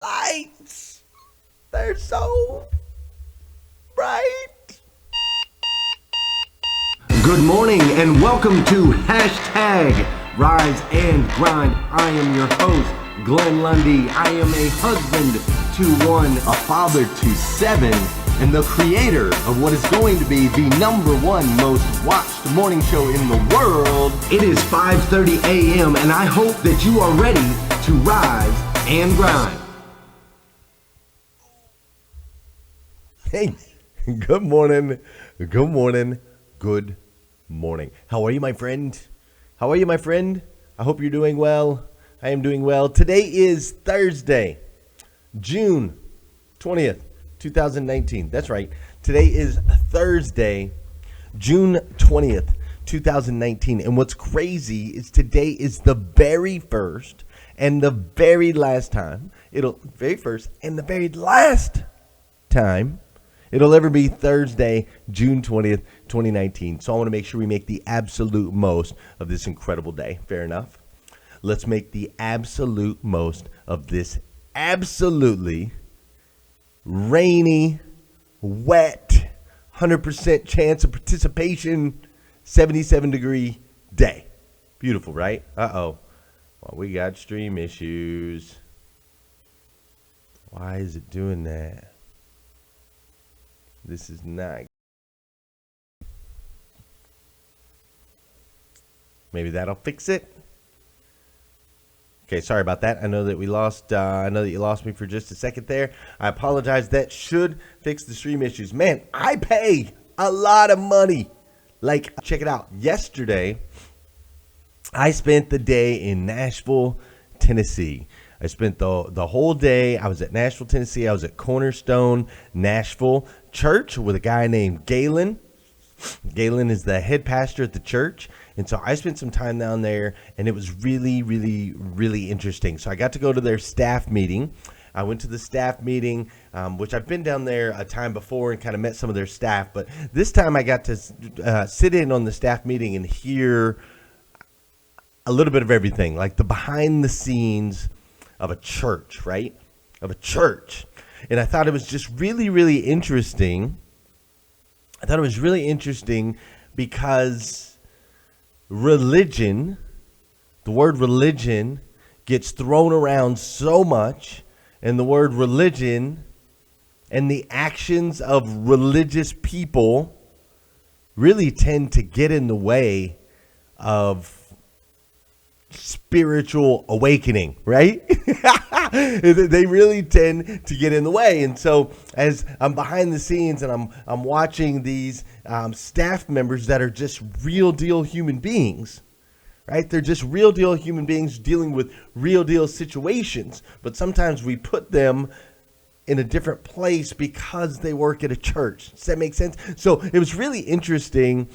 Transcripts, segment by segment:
lights. They're so bright. Good morning and welcome to Hashtag Rise and Grind. I am your host, Glenn Lundy. I am a husband to one, a father to seven, and the creator of what is going to be the number one most watched morning show in the world. It is 5:30 a.m. and I hope that you are ready to rise and grind. Hey, good morning. Good morning. Good morning. How are you, my friend? How are you, my friend? I hope you're doing well. I am doing well. Today is Thursday, June 20th, 2019. That's right. Today is Thursday, June 20th, 2019. And what's crazy is today is the very first and the very last time. Very first and the very last time it'll ever be Thursday, June 20th, 2019. So I want to make sure we make the absolute most of this incredible day. Fair enough? Let's make the absolute most of this absolutely rainy, wet, 100% chance of participation, 77-degree day. Beautiful, right? Uh-oh. Well, we got stream issues. Why is it doing that? This is not. Maybe that'll fix it. Okay, sorry about that. I know that we lost. I know that you lost me for just a second there. I apologize. That should fix the stream issues. Man, I pay a lot of money. Like, check it out. Yesterday, I spent the day in Nashville, Tennessee. I spent the whole day. I was at Nashville, Tennessee. I was at Cornerstone Nashville Church with a guy named Galen. Galen is the head pastor at the church. And so I spent some time down there, and it was really, really, really interesting. So I got to go to their staff meeting. I went to the staff meeting, which I've been down there a time before and kind of met some of their staff. But this time I got to sit in on the staff meeting and hear a little bit of everything, like the behind the scenes of a church, right? Of a church. And I thought it was just really, really interesting. I thought it was really interesting because religion, the word religion, gets thrown around so much, and the word religion and the actions of religious people really tend to get in the way of spiritual awakening, right? They really tend to get in the way. And so as I'm behind the scenes and I'm watching these staff members that are just real deal human beings, right? They're just real deal human beings dealing with real deal situations. But sometimes we put them in a different place because they work at a church. Does that make sense? So it was really interesting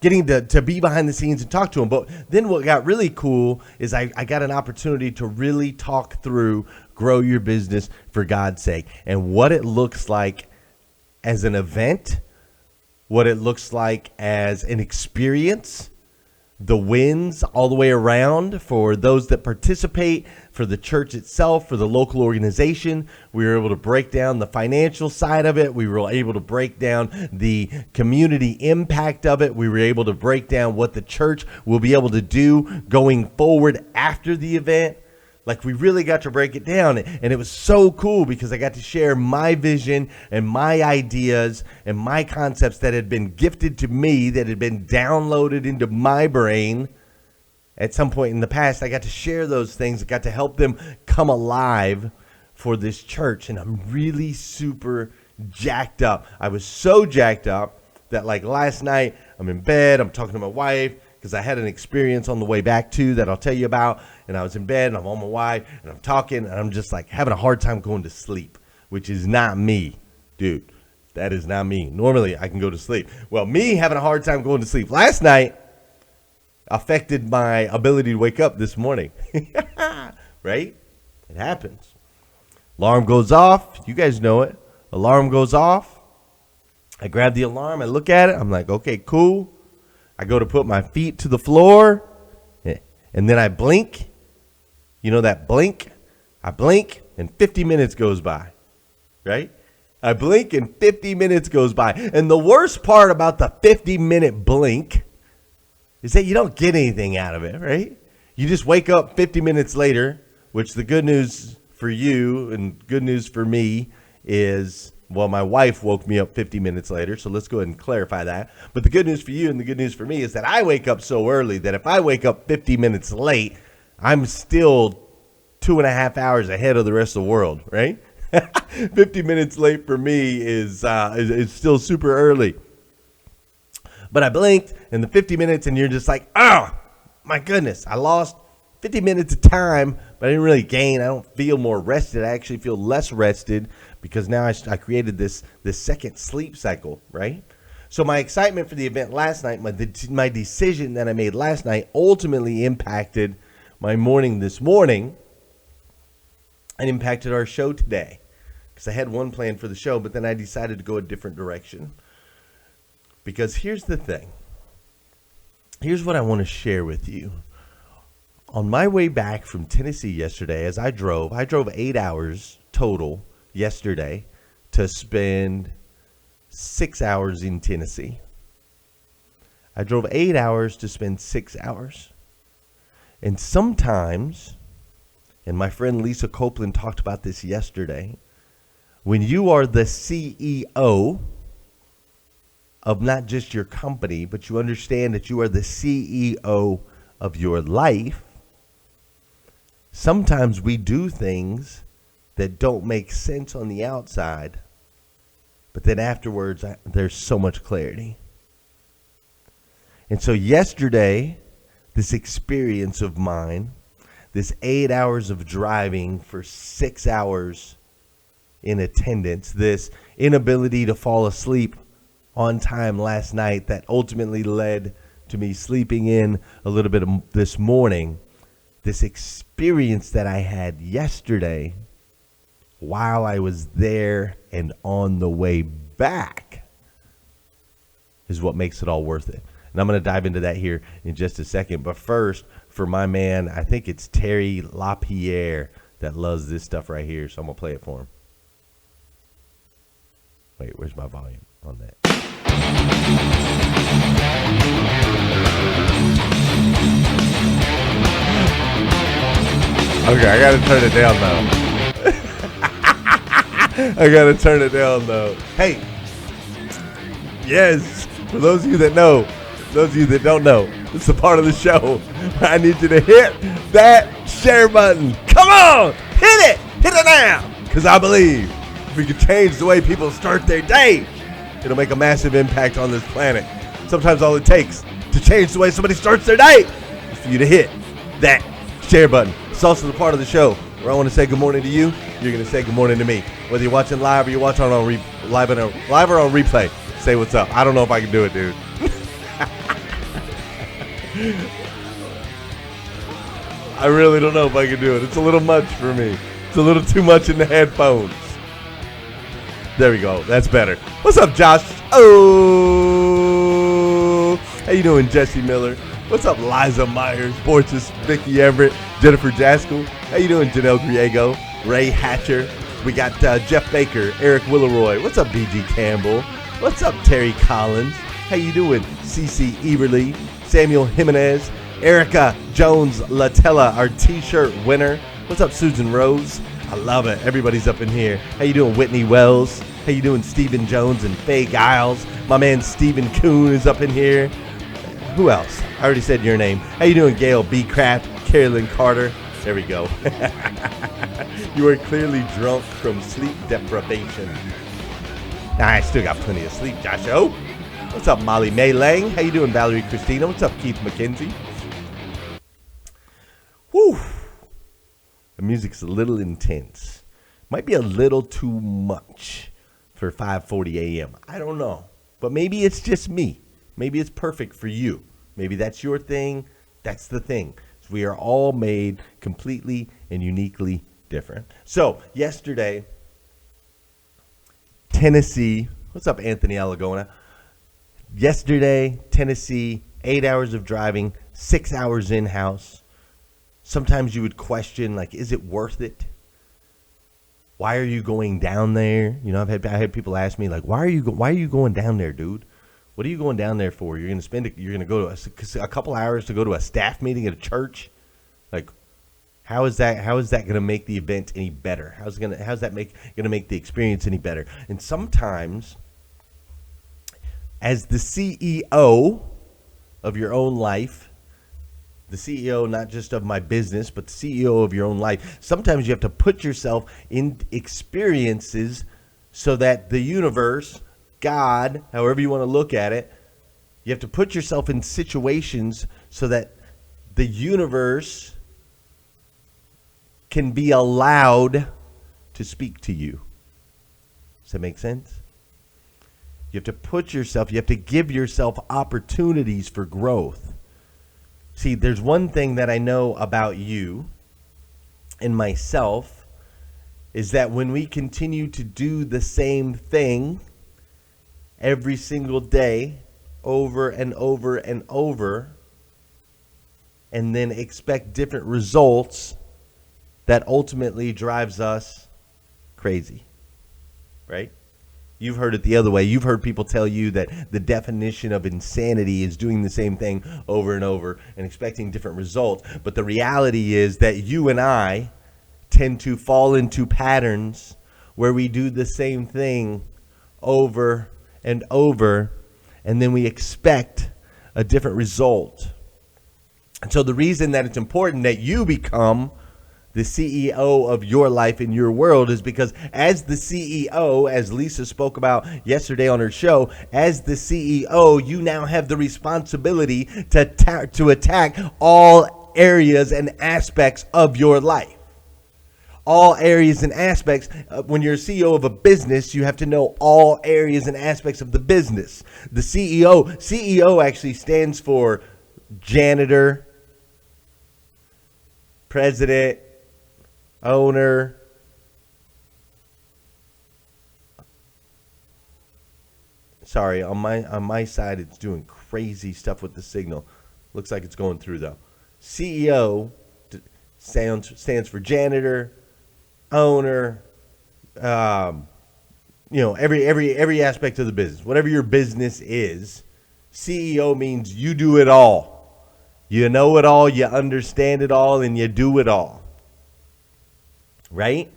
getting to be behind the scenes and talk to them. But then what got really cool is I got an opportunity to really talk through Grow Your Business for God's Sake and what it looks like as an event, what it looks like as an experience, the wins all the way around for those that participate, for the church itself, for the local organization. We were able to break down the financial side of it. We were able to break down the community impact of it. We were able to break down what the church will be able to do going forward after the event. Like, we really got to break it down, and it was so cool because I got to share my vision and my ideas and my concepts that had been gifted to me, that had been downloaded into my brain at some point in the past. I got to share those things. I got to help them come alive for this church, and I'm really super jacked up. I was so jacked up that, like, last night I'm in bed, I'm talking to my wife, because I had an experience on the way back too that I'll tell you about. And I was in bed and I'm on my wife and I'm talking and I'm just like having a hard time going to sleep, which is not me, dude. That is not me. Normally I can go to sleep. Well, me having a hard time going to sleep last night affected my ability to wake up this morning. Right? It happens. Alarm goes off. You guys know it. Alarm goes off. I grab the alarm. I look at it. I'm like, okay, cool. I go to put my feet to the floor, and then I blink. You know that blink? I blink and 50 minutes goes by, right? I blink and 50 minutes goes by. And the worst part about the 50-minute blink is that you don't get anything out of it, right? You just wake up 50 minutes later, which the good news for you and good news for me is, well, my wife woke me up 50 minutes later, so let's go ahead and clarify that. But the good news for you and the good news for me is that I wake up so early that if I wake up 50 minutes late, I'm still 2.5 hours ahead of the rest of the world, right? 50 minutes late for me is still super early. But I blinked and the 50 minutes and you're just like, oh, my goodness, I lost 50 minutes of time, but I didn't really gain. I don't feel more rested. I actually feel less rested because now I created this second sleep cycle, right? So my excitement for the event last night, my decision that I made last night ultimately impacted my morning this morning and impacted our show today. Because I had one plan for the show, but then I decided to go a different direction. Because here's the thing. Here's what I want to share with you. On my way back from Tennessee yesterday, as I drove 8 hours total yesterday to spend 6 hours in Tennessee. I drove 8 hours to spend 6 hours. And sometimes, and my friend Lisa Copeland talked about this yesterday, when you are the CEO of not just your company, but you understand that you are the CEO of your life, sometimes we do things that don't make sense on the outside, but then afterwards there's so much clarity. And so yesterday, this experience of mine, this 8 hours of driving for 6 hours in attendance, this inability to fall asleep on time last night that ultimately led to me sleeping in a little bit this morning, this experience that I had yesterday while I was there and on the way back is what makes it all worth it. And I'm going to dive into that here in just a second. But first, for my man, I think it's Terry LaPierre that loves this stuff right here. So I'm going to play it for him. Wait, where's my volume on that? Okay, I gotta turn it down though. I gotta turn it down though. Hey, yes, for those of you that know, those of you that don't know, it's a part of the show. I need you to hit that share button. Come on, hit it now, because I believe if we could change the way people start their day, it'll make a massive impact on this planet. Sometimes all it takes to change the way somebody starts their day is for you to hit that share button. It's also the part of the show where I want to say good morning to you. You're going to say good morning to me. Whether you're watching live or you're watching on live or on replay, say what's up. I don't know if I can do it, dude. I really don't know if I can do it. It's a little much for me. It's a little too much in the headphones. There we go. That's better. What's up, Josh? Oh, how you doing, Jesse Miller? What's up, Liza Myers, Borges, Vicky Everett, Jennifer Jaskell? How you doing, Janelle Griego, Ray Hatcher? We got Jeff Baker, Eric Willeroy. What's up, BG Campbell? What's up, Terry Collins? How you doing, CC Eberly, Samuel Jimenez, Erica Jones Latella, our T-shirt winner. What's up, Susan Rose? I love it. Everybody's up in here. How you doing, Whitney Wells? How you doing, Stephen Jones and Faye Giles? My man Stephen Kuhn is up in here. Who else? I already said your name. How you doing, Gail B. Craft, Carolyn Carter? There we go. You are clearly drunk from sleep deprivation. I still got plenty of sleep, Josh O. What's up, Molly May Lang? How you doing, Valerie Christina? What's up, Keith McKenzie? Whew. The music's a little intense. Might be a little too much for 5:40 a.m. I don't know. But maybe it's just me. Maybe it's perfect for you. Maybe that's your thing. That's the thing. We are all made completely and uniquely different. So yesterday, Tennessee. What's up, Anthony Alagona? Yesterday, Tennessee, 8 hours of driving, 6 hours in-house. Sometimes you would question, like, is it worth it? Why are you going down there? You know, I had people ask me like, why are you going down there, dude? What are you going down there for? You're gonna go to a couple hours to go to a staff meeting at a church? Like, how is that gonna make the event any better? How's that gonna make the experience any better? And sometimes, as the CEO of your own life, the CEO not just of my business, but the CEO of your own life, sometimes you have to put yourself in experiences so that the universe, God, however you want to look at it, you have to put yourself in situations so that the universe can be allowed to speak to you. Does that make sense? You have to give yourself opportunities for growth. See, there's one thing that I know about you and myself is that when we continue to do the same thing every single day, over and over and over, and then expect different results, that ultimately drives us crazy, right? You've heard it the other way. You've heard people tell you that the definition of insanity is doing the same thing over and over and expecting different results. But the reality is that you and I tend to fall into patterns where we do the same thing over and over, and then we expect a different result. And so the reason that it's important that you become the CEO of your life in your world is because as the CEO, as Lisa spoke about yesterday on her show, as the CEO, you now have the responsibility to attack all areas and aspects of your life. All areas and aspects. When you're a CEO of a business, you have to know all areas and aspects of the business. The CEO actually stands for janitor, president, owner, sorry, on my side it's doing crazy stuff with the signal. Looks like it's going through though. CEO stands for janitor, owner, every aspect of the business. Whatever your business is, CEO means you do it all. You know it all, you understand it all, and you do it all. Right?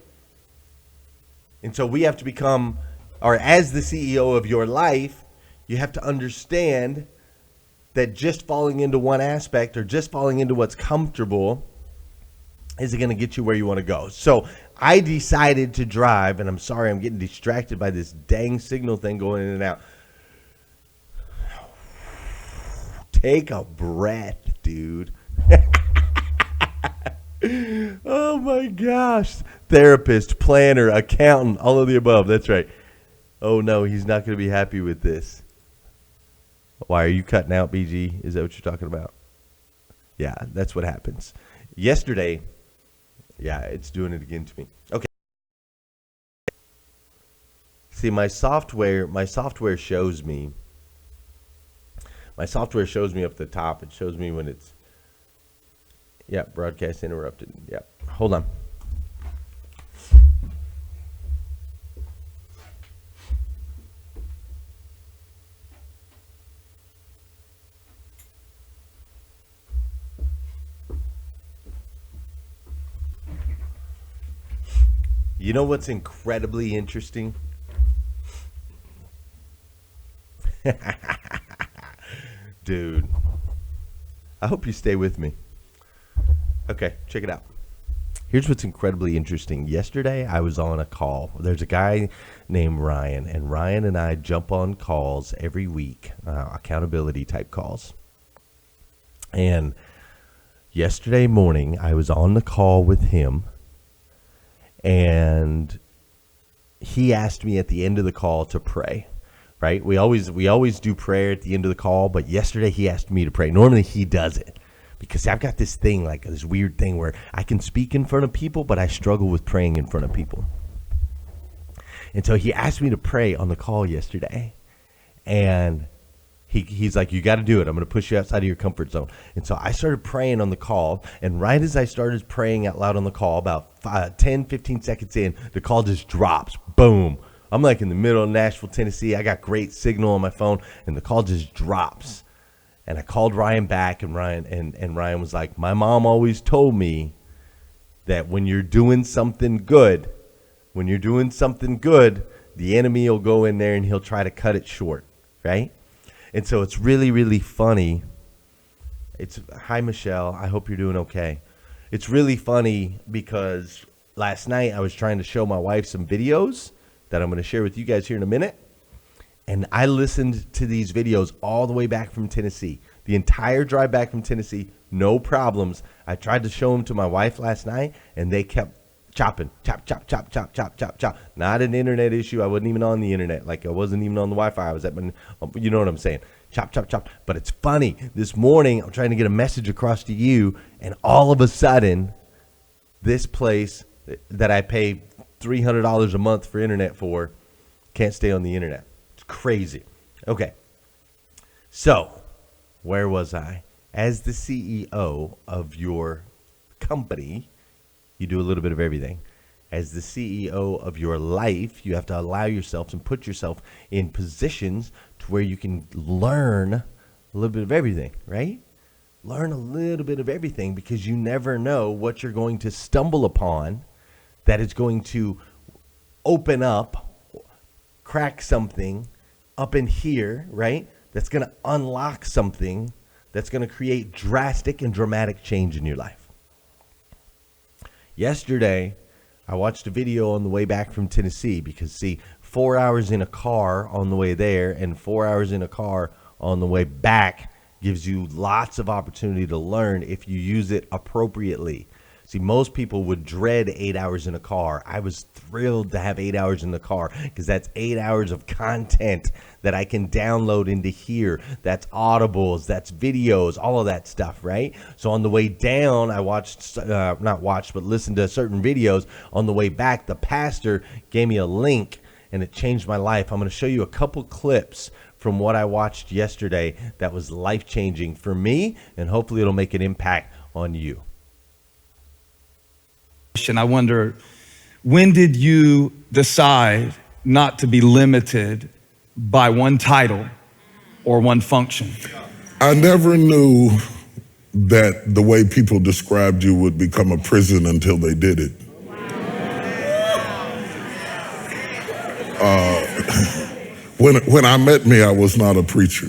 And so we have to become, or as the CEO of your life, you have to understand that just falling into one aspect or just falling into what's comfortable isn't going to get you where you want to go. So I decided to drive, and I'm sorry, I'm getting distracted by this dang signal thing going in and out. Take a breath, dude. Oh my gosh. Therapist, planner, accountant, all of the above. That's right. Oh no, he's not going to be happy with this. Why are you cutting out, BG? Is that what you're talking about? Yeah, that's what happens. Yesterday, yeah, it's doing it again to me. Okay. See, my software shows me. My software shows me up at the top. It shows me when it's, broadcast interrupted. Hold on. You know what's incredibly interesting? Dude, I hope you stay with me. Okay, check it out. Here's what's incredibly interesting. Yesterday, I was on a call. There's a guy named Ryan, and Ryan and I jump on calls every week, accountability type calls. And yesterday morning, I was on the call with him, and he asked me at the end of the call to pray. Right? We always do prayer at the end of the call, but yesterday he asked me to pray. Normally he does it. Because I've got this thing, like this weird thing where I can speak in front of people, but I struggle with praying in front of people. And so he asked me to pray on the call yesterday. And he's like, you got to do it. I'm going to push you outside of your comfort zone. And so I started praying on the call. And right as I started praying out loud on the call, about 10, 15 seconds in, the call just drops. Boom. I'm like in the middle of Nashville, Tennessee. I got great signal on my phone, and the call just drops. And I called Ryan back, and Ryan was like, my mom always told me that when you're doing something good, the enemy will go in there and he'll try to cut it short, right? And so it's really, really funny. Hi, Michelle. I hope you're doing okay. It's really funny because last night I was trying to show my wife some videos that I'm going to share with you guys here in a minute. And I listened to these videos all the way back from Tennessee. The entire drive back from Tennessee, no problems. I tried to show them to my wife last night, and they kept chopping. Chop, chop, chop, chop, chop, chop, chop. Not an internet issue. I wasn't even on the internet. Like, I wasn't even on the Wi-Fi. I was at my, you know what I'm saying. Chop, chop, chop. But it's funny. This morning, I'm trying to get a message across to you, and all of a sudden, this place that I pay $300 a month for internet for can't stay on the internet. Crazy. Okay. So, where was I? As the CEO of your company, you do a little bit of everything. As the CEO of your life, you have to allow yourself and put yourself in positions to where you can learn a little bit of everything, right? Learn a little bit of everything, because you never know what you're going to stumble upon that is going to open up, crack something up in here, right? That's going to unlock something that's going to create drastic and dramatic change in your life. Yesterday, I watched a video on the way back from Tennessee because, see, 4 hours in a car on the way there and 4 hours in a car on the way back gives you lots of opportunity to learn if you use it appropriately. See, most people would dread 8 hours in a car. I was thrilled to have 8 hours in the car because that's 8 hours of content that I can download into here. That's audibles, that's videos, all of that stuff, right? So on the way down, I listened to certain videos. On the way back, the pastor gave me a link and it changed my life. I'm going to show you a couple clips from what I watched yesterday that was life-changing for me, and hopefully it'll make an impact on you. And I wonder, when did you decide not to be limited by one title or one function? I never knew that the way people described you would become a prison until they did it. When I met me, I was not a preacher.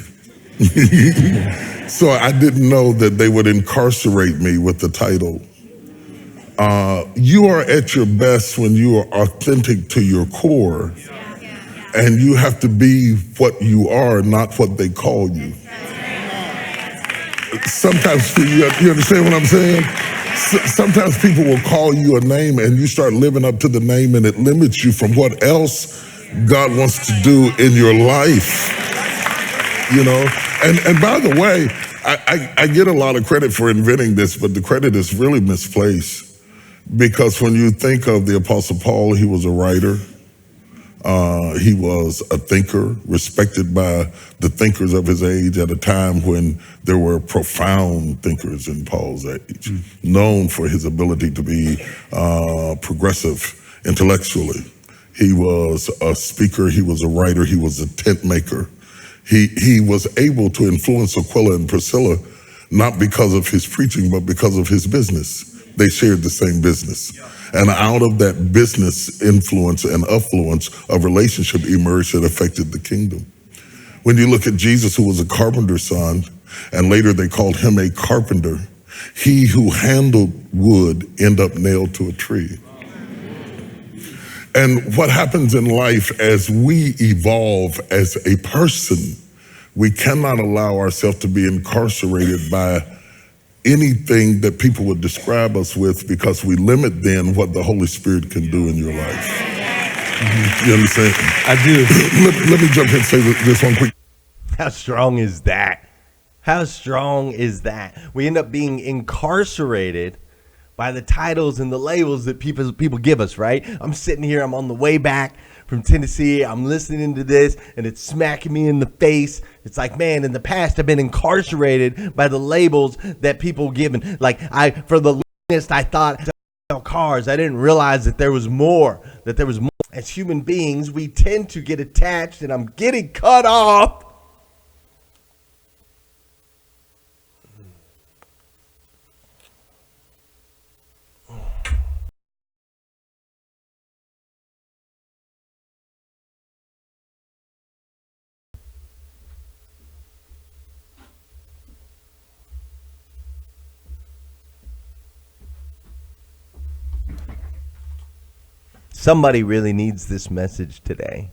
So I didn't know that they would incarcerate me with the title. You are at your best when you are authentic to your core, and you have to be what you are, not what they call you. Sometimes, you understand what I'm saying? Sometimes people will call you a name and you start living up to the name, and it limits you from what else God wants to do in your life, you know? And by the way, I get a lot of credit for inventing this, but the credit is really misplaced. Because when you think of the Apostle Paul, he was a writer. He was a thinker, respected by the thinkers of his age at a time when there were profound thinkers in Paul's age, known for his ability to be progressive intellectually. He was a speaker, he was a writer, he was a tent maker. He was able to influence Aquila and Priscilla, not because of his preaching, but because of his business. They shared the same business. And out of that business influence and affluence, a relationship emerged that affected the kingdom. When you look at Jesus, who was a carpenter's son, and later they called him a carpenter, he who handled wood ended up nailed to a tree. And what happens in life as we evolve as a person, we cannot allow ourselves to be incarcerated by anything that people would describe us with, because we limit then what the Holy Spirit can do in your life. You understand? I do. Let me jump in and say this one quick. How strong is that? How strong is that? We end up being incarcerated by the titles and the labels that people give us, right? I'm sitting here, I'm on the way back from Tennessee, I'm listening to this, and it's smacking me in the face. It's like, man, in the past, I've been incarcerated by the labels that people given. Like, for the longest, I thought sell cars. I didn't realize that there was more, As human beings, we tend to get attached, and I'm getting cut off. Somebody really needs this message today.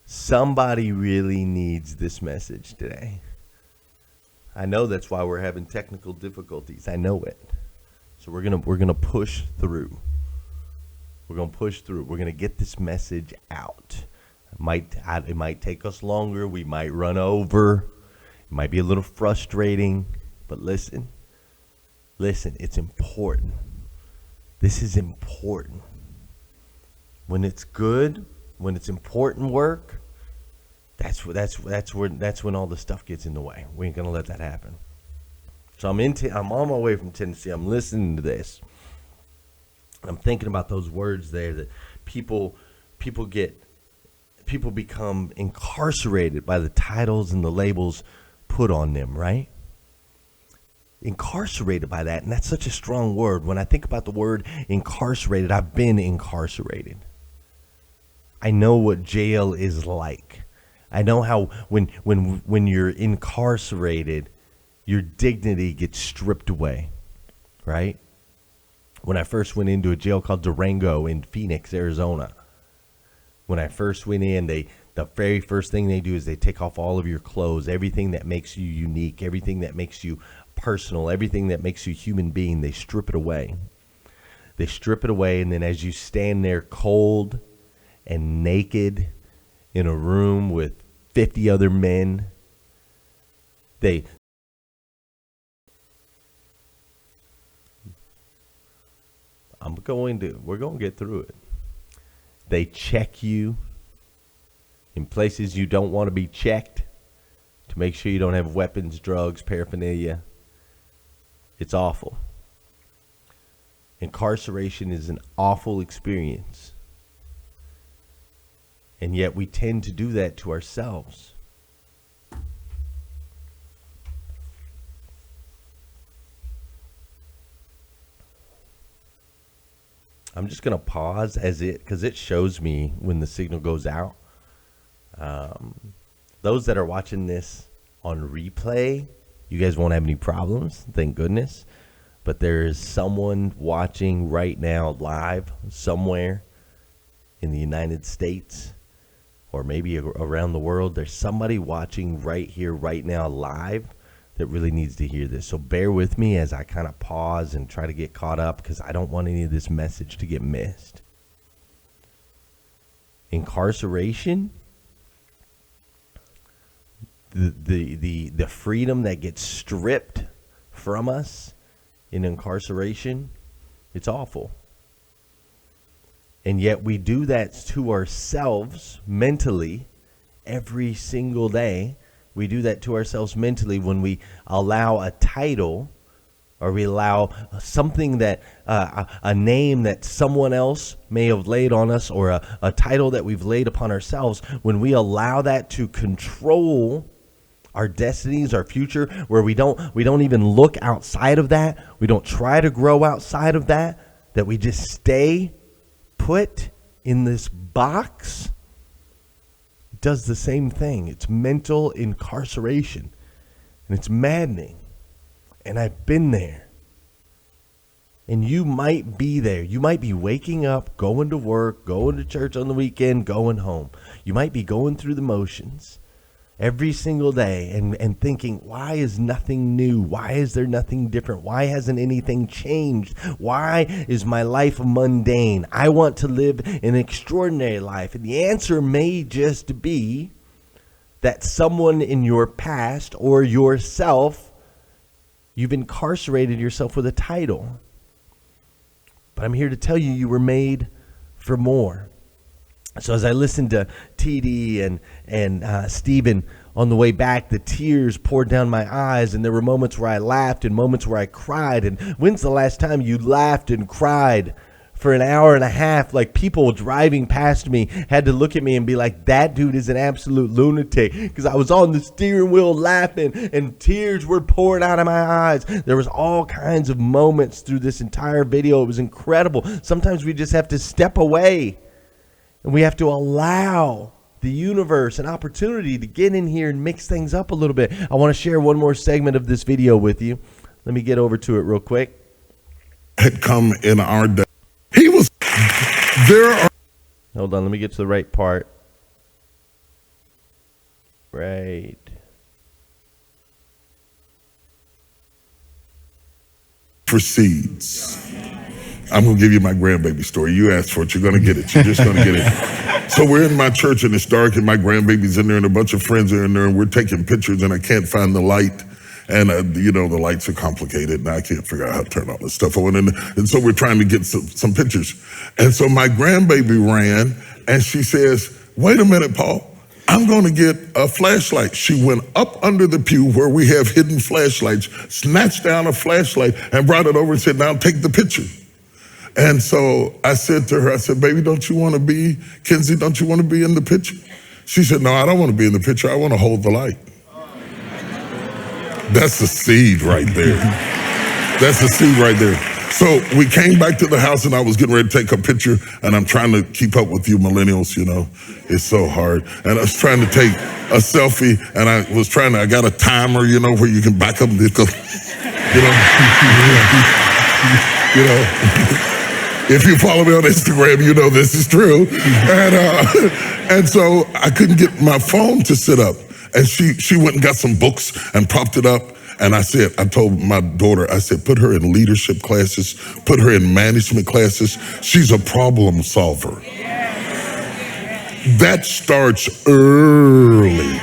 Somebody really needs this message today. I know that's why we're having technical difficulties. I know it. So we're gonna push through. We're gonna push through. We're gonna get this message out. It might take us longer. We might run over. It might be a little frustrating. But listen. It's important. This is important. When it's good, when it's important work, that's when all the stuff gets in the way. We ain't gonna let that happen. So I'm on my way from Tennessee. I'm listening to this. I'm thinking about those words there that people become incarcerated by the titles and the labels put on them, right? Incarcerated by that, and that's such a strong word. When I think about the word incarcerated, I've been incarcerated. I know what jail is like. I know how when you're incarcerated, your dignity gets stripped away, right? When I first went into a jail called Durango in Phoenix, Arizona, when I first went in, the very first thing they do is they take off all of your clothes, everything that makes you unique, everything that makes you personal, everything that makes you a human being. They strip it away. And then as you stand there cold and naked in a room with 50 other men, we're going to get through it. They check you in places you don't want to be checked to make sure you don't have weapons, drugs, paraphernalia. It's awful. Incarceration is an awful experience. And yet we tend to do that to ourselves. I'm just going to pause because it shows me when the signal goes out. Those that are watching this on replay, you guys won't have any problems, thank goodness. But there is someone watching right now live somewhere in the United States or maybe around the world. There's somebody watching right here, right now, live that really needs to hear this. So bear with me as I kind of pause and try to get caught up because I don't want any of this message to get missed. Incarceration, the freedom that gets stripped from us in incarceration, it's awful. And yet we do that to ourselves mentally every single day. We do that to ourselves mentally when we allow a title or we allow something that, a name that someone else may have laid on us or a title that we've laid upon ourselves. When we allow that to control our destinies, our future, where we don't even look outside of that. We don't try to grow outside of that we just stay put in this box. It does the same thing. It's mental incarceration, and it's maddening. And I've been there. And you might be there. You might be waking up, going to work, going to church on the weekend, going home. You might be going through the motions every single day and thinking, why is nothing new? Why is there nothing different? Why hasn't anything changed? Why is my life mundane? I want to live an extraordinary life. And the answer may just be that someone in your past or yourself You've incarcerated yourself with a title. But I'm here to tell you, you were made for more. So as I listened to TD and Stephen on the way back, the tears poured down my eyes, and there were moments where I laughed and moments where I cried. And when's the last time you laughed and cried for an hour and a half? Like, people driving past me had to look at me and be like, that dude is an absolute lunatic, because I was on the steering wheel laughing and tears were pouring out of my eyes. There was all kinds of moments through this entire video. It was incredible. Sometimes we just have to step away and we have to allow the universe an opportunity to get in here and mix things up a little bit. I want to share one more segment of this video with you. Let me get over to it real quick. Had come in our day. He was there. Hold on, let me get to the right part. Right. For seeds. I'm going to give you my grandbaby story. You asked for it. You're going to get it. You're just going to get it. So we're in my church and it's dark and my grandbaby's in there and a bunch of friends are in there and we're taking pictures and I can't find the light. And, the lights are complicated and I can't figure out how to turn all this stuff on. And so we're trying to get some pictures. And so my grandbaby ran and she says, wait a minute, Paul. I'm going to get a flashlight. She went up under the pew where we have hidden flashlights, snatched down a flashlight and brought it over and said, now take the picture. And so I said to her, I said, baby, Kenzie, don't you want to be in the picture? She said, no, I don't want to be in the picture. I want to hold the light. That's the seed right there. That's the seed right there. So we came back to the house and I was getting ready to take a picture and I'm trying to keep up with you millennials, it's so hard. And I was trying to take a selfie and I got a timer, where you can back up and go, if you follow me on Instagram, you know this is true. And so I couldn't get my phone to sit up. And she went and got some books and propped it up. And I told my daughter, I said, put her in leadership classes, put her in management classes. She's a problem solver. That starts early.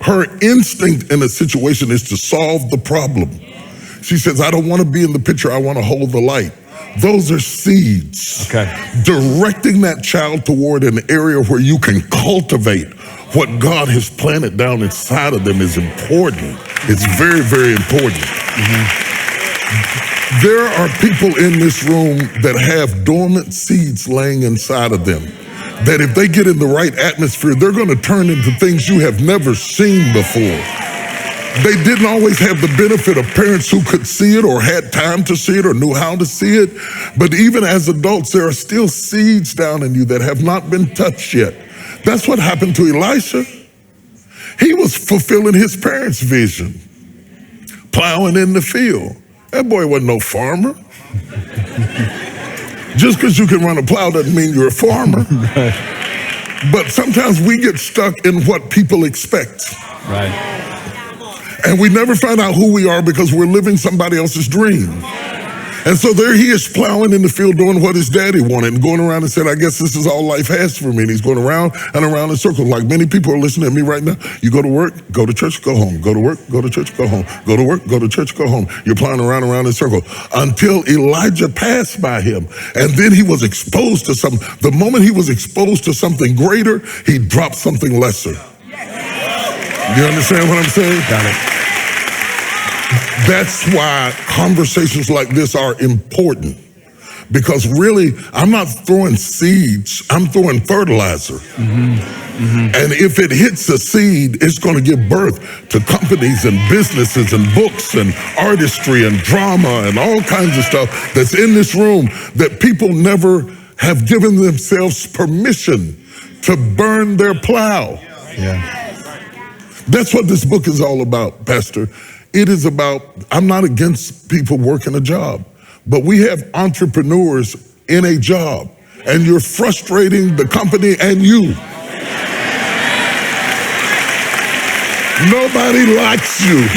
Her instinct in a situation is to solve the problem. She says, I don't want to be in the picture. I want to hold the light. Those are seeds. Okay. Directing that child toward an area where you can cultivate what God has planted down inside of them is important. It's very, very important. Mm-hmm. There are people in this room that have dormant seeds laying inside of them, that if they get in the right atmosphere, they're going to turn into things you have never seen before. They didn't always have the benefit of parents who could see it or had time to see it or knew how to see it. But even as adults, there are still seeds down in you that have not been touched yet. That's what happened to Elisha. He was fulfilling his parents' vision, plowing in the field. That boy wasn't no farmer. Just because you can run a plow doesn't mean you're a farmer. But sometimes we get stuck in what people expect. Right. And we never find out who we are because we're living somebody else's dream. And so there he is plowing in the field doing what his daddy wanted and going around and said, I guess this is all life has for me. And he's going around and around in circles. Like many people are listening to me right now. You go to work, go to church, go home. Go to work, go to church, go home. Go to work, go to church, go home. You're plowing around in circles until Elijah passed by him. And then he was exposed to something. The moment he was exposed to something greater, he dropped something lesser. You understand what I'm saying? Got it. That's why conversations like this are important. Because really, I'm not throwing seeds, I'm throwing fertilizer. Mm-hmm. Mm-hmm. And if it hits a seed, it's going to give birth to companies and businesses and books and artistry and drama and all kinds of stuff that's in this room that people never have given themselves permission to burn their plow. Yeah. That's what this book is all about, Pastor. It is about, I'm not against people working a job, but we have entrepreneurs in a job, and you're frustrating the company and you. Nobody likes you.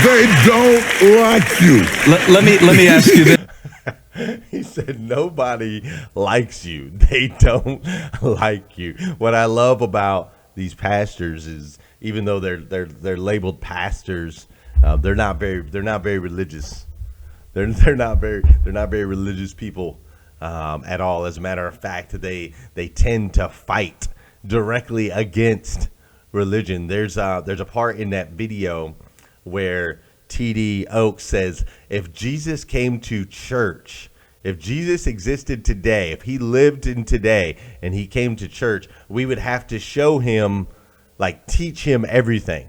They don't like you. Let me ask you this. He said, nobody likes you. They don't like you. What I love about these pastors is, even though they're labeled pastors, They're not very religious. They're not very religious people at all. As a matter of fact, they tend to fight directly against religion. There's a part in that video where T.D. Oaks says, if Jesus came to church, if Jesus existed today, if he lived in today and he came to church, we would have to show him, like teach him everything.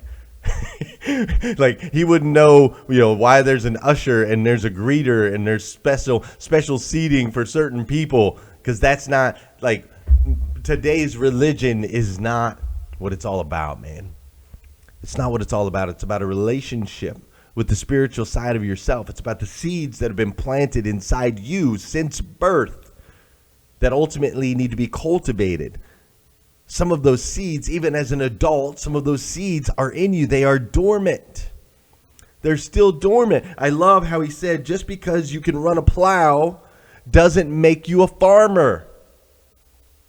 Like he wouldn't know, why there's an usher and there's a greeter and there's special seating for certain people, because that's not like today's religion is not what it's all about, man. It's not what it's all about. It's about a relationship with the spiritual side of yourself. It's about the seeds that have been planted inside you since birth that ultimately need to be cultivated. Some of those seeds, even as an adult, some of those seeds are in you. They are dormant. They're still dormant. I love how he said, just because you can run a plow doesn't make you a farmer.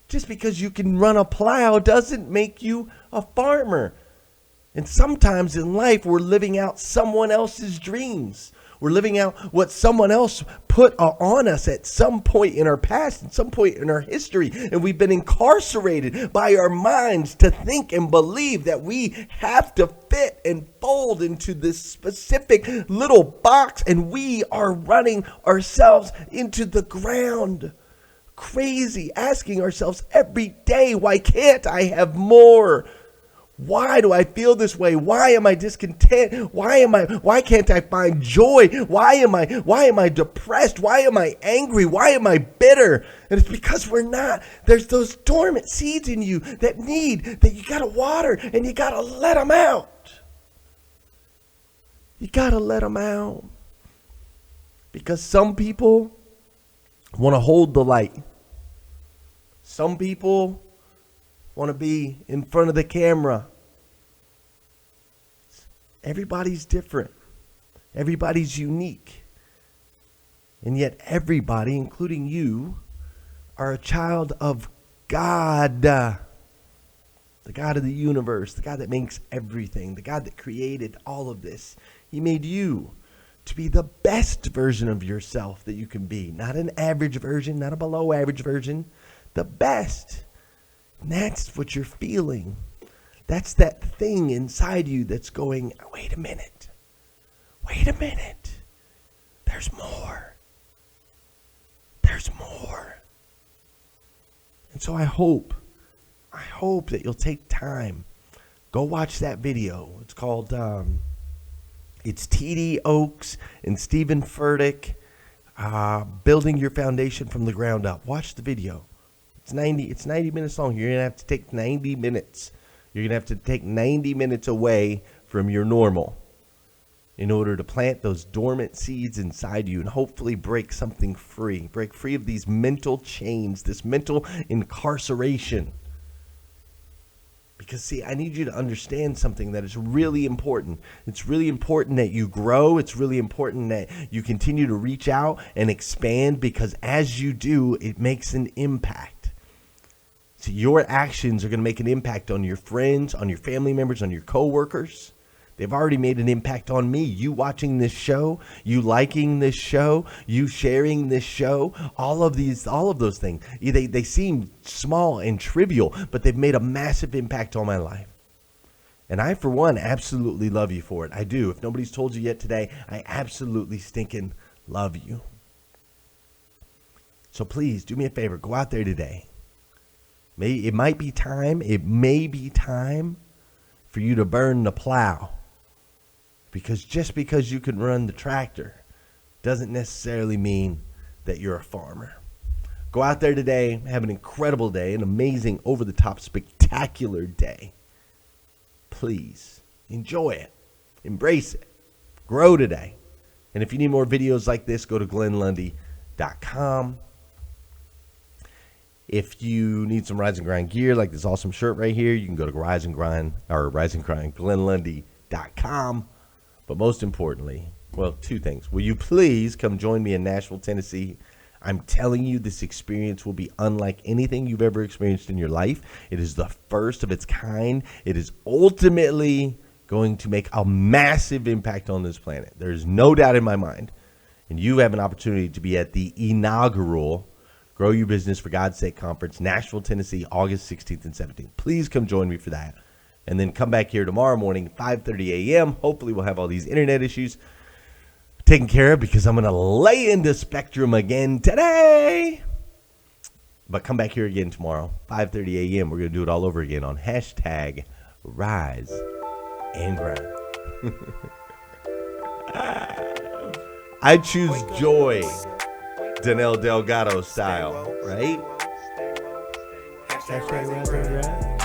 Just because you can run a plow doesn't make you a farmer. And sometimes in life, we're living out someone else's dreams. We're living out what someone else put on us at some point in our past, at some point in our history. And we've been incarcerated by our minds to think and believe that we have to fit and fold into this specific little box. And we are running ourselves into the ground. Crazy, asking ourselves every day, why can't I have more? Why do I feel this way? Why am I discontent? Why can't I find joy? Why am I depressed? Why am I angry? Why am I bitter? And it's because we're not. There's those dormant seeds in you that you gotta water and you gotta let them out. You gotta let them out. Because some people want to hold the light. Some people want to be in front of the camera. Everybody's different. Everybody's unique. And yet everybody, including you, are a child of God. The God of the universe, the God that makes everything, the God that created all of this. He made you to be the best version of yourself that you can be. Not an average version, not a below average version. The best. And that's what you're feeling. That's that thing inside you that's going, wait a minute. Wait a minute. There's more. There's more. And so I hope that you'll take time. Go watch that video. It's called, it's T.D. Oaks and Stephen Furtick, Building Your Foundation from the Ground Up. Watch the video. It's 90 minutes long. You're going to have to take 90 minutes. You're going to have to take 90 minutes away from your normal in order to plant those dormant seeds inside you and hopefully break something free. Break free of these mental chains, this mental incarceration. Because, see, I need you to understand something that is really important. It's really important that you grow. It's really important that you continue to reach out and expand, because as you do, it makes an impact. So your actions are going to make an impact on your friends, on your family members, on your coworkers. They've already made an impact on me. You watching this show, you liking this show, you sharing this show, all of those things. They seem small and trivial, but they've made a massive impact on my life. And I, for one, absolutely love you for it. I do. If nobody's told you yet today, I absolutely stinking love you. So please do me a favor. Go out there today. It may be time for you to burn the plow. Because just because you can run the tractor doesn't necessarily mean that you're a farmer. Go out there today, have an incredible day, an amazing, over-the-top, spectacular day. Please enjoy it. Embrace it. Grow today. And if you need more videos like this, go to GlennLundy.com. If you need some Rise and Grind gear, like this awesome shirt right here, you can go to GlennLundy.com. But most importantly, well, two things. Will you please come join me in Nashville, Tennessee? I'm telling you, this experience will be unlike anything you've ever experienced in your life. It is the first of its kind. It is ultimately going to make a massive impact on this planet. There's no doubt in my mind. And you have an opportunity to be at the inaugural Grow Your Business for God's Sake Conference, Nashville, Tennessee, August 16th and 17th. Please come join me for that. And then come back here tomorrow morning, 5:30 a.m. Hopefully we'll have all these internet issues taken care of because I'm going to lay into Spectrum again today. But come back here again tomorrow, 5:30 a.m. We're going to do it all over again on hashtag Rise and Grind. I choose joy, Danelle Delgado style, right? Hashtag Rise and Grind.